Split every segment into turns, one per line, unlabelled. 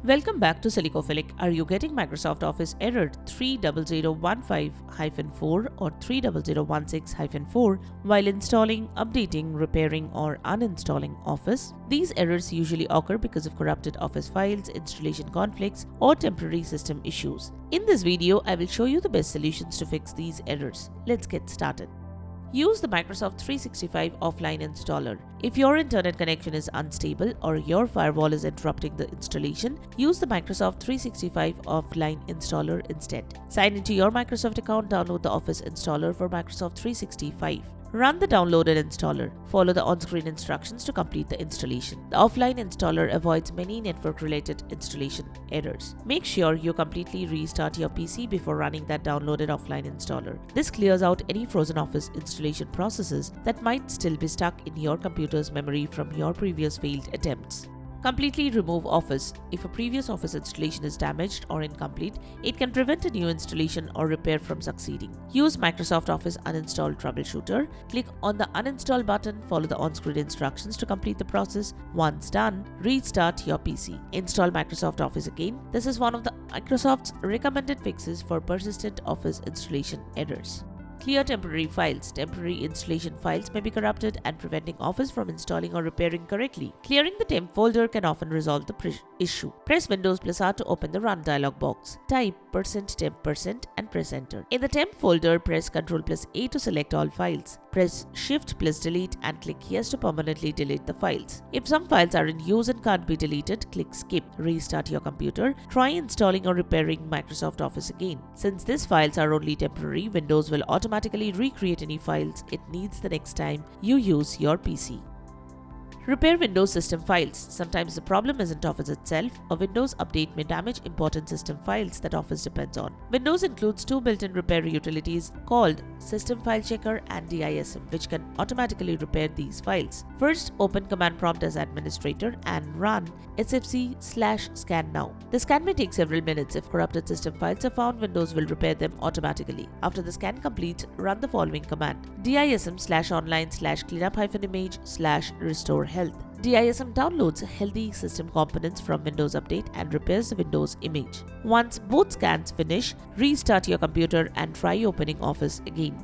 Welcome back to Silicophilic. Are you getting Microsoft Office error 30015-4 or 30016-4 while installing, updating, repairing, or uninstalling Office? These errors usually occur because of corrupted Office files, installation conflicts, or temporary system issues. In this video, I will show you the best solutions to fix these errors. Let's get started. Use the Microsoft 365 offline installer. If your internet connection is unstable or your firewall is interrupting the installation, use the Microsoft 365 offline installer instead. Sign into your Microsoft account, download the Office installer for Microsoft 365. Run the downloaded installer. Follow the on-screen instructions to complete the installation. The offline installer avoids many network-related installation errors. Make sure you completely restart your PC before running that downloaded offline installer. This clears out any frozen Office installation processes that might still be stuck in your computer's memory from your previous failed attempts. Completely remove Office. If a previous Office installation is damaged or incomplete, it can prevent a new installation or repair from succeeding. Use Microsoft Office Uninstall Troubleshooter. Click on the Uninstall button, follow the on-screen instructions to complete the process. Once done, restart your PC. Install Microsoft Office again. This is one of the Microsoft's recommended fixes for persistent Office installation errors. Clear temporary files. Temporary installation files may be corrupted and preventing Office from installing or repairing correctly. Clearing the temp folder can often resolve the issue. Press Windows plus R to open the Run dialog box. Type %temp% and press Enter. In the temp folder, press Ctrl plus A to select all files. Press Shift plus Delete and click Yes to permanently delete the files. If some files are in use and can't be deleted, click Skip. Restart your computer. Try installing or repairing Microsoft Office again. Since these files are only temporary, Windows will automatically recreate any files it needs the next time you use your PC. Repair Windows system files. Sometimes the problem isn't Office itself. A Windows update may damage important system files that Office depends on. Windows includes two built-in repair utilities called System File Checker and DISM, which can automatically repair these files. First, open Command Prompt as administrator and run sfc/scannow. The scan may take several minutes. If corrupted system files are found, Windows will repair them automatically. After the scan completes, run the following command: DISM/online/cleanup-image/RestoreHealth. DISM downloads healthy system components from Windows Update and repairs the Windows image. Once both scans finish, restart your computer and try opening Office again.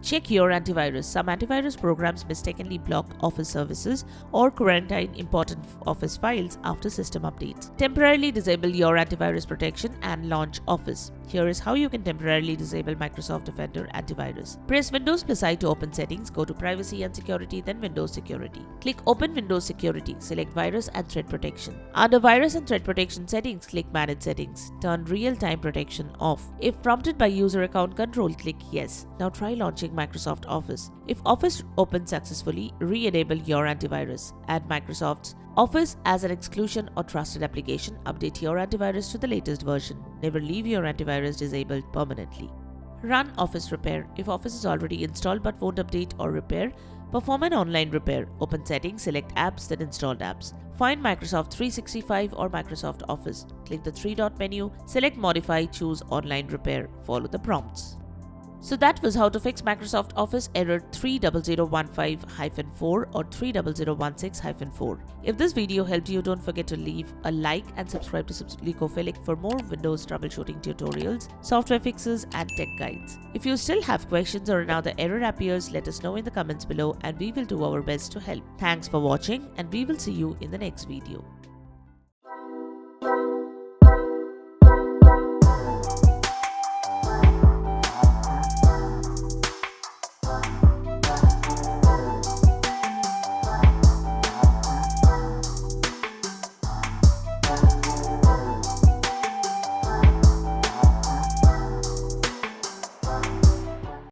Check your antivirus. Some antivirus programs mistakenly block Office services or quarantine important Office files after system updates. Temporarily disable your antivirus protection and launch Office. Here is how you can temporarily disable Microsoft Defender antivirus. Press Windows plus I to open settings, go to Privacy and Security, then Windows Security. Click Open Windows Security, select Virus and Threat Protection. Under Virus and Threat Protection settings, click Manage Settings. Turn Real-Time Protection off. If prompted by User Account Control, click Yes. Now try launching Microsoft Office. If Office opens successfully, re-enable your antivirus. Add Microsoft's Office as an exclusion or trusted application. Update your antivirus to the latest version. Never leave your antivirus disabled permanently. Run Office Repair. If Office is already installed but won't update or repair, perform an online repair. Open Settings, select Apps, then Installed Apps. Find Microsoft 365 or Microsoft Office. Click the three-dot menu, select Modify, choose Online Repair. Follow the prompts. So that was how to fix Microsoft Office error 30015-4 or 30016-4. If this video helped you, don't forget to leave a like and subscribe to Silicophilic for more Windows troubleshooting tutorials, software fixes, and tech guides. If you still have questions or another error appears, let us know in the comments below and we will do our best to help. Thanks for watching and we will see you in the next video.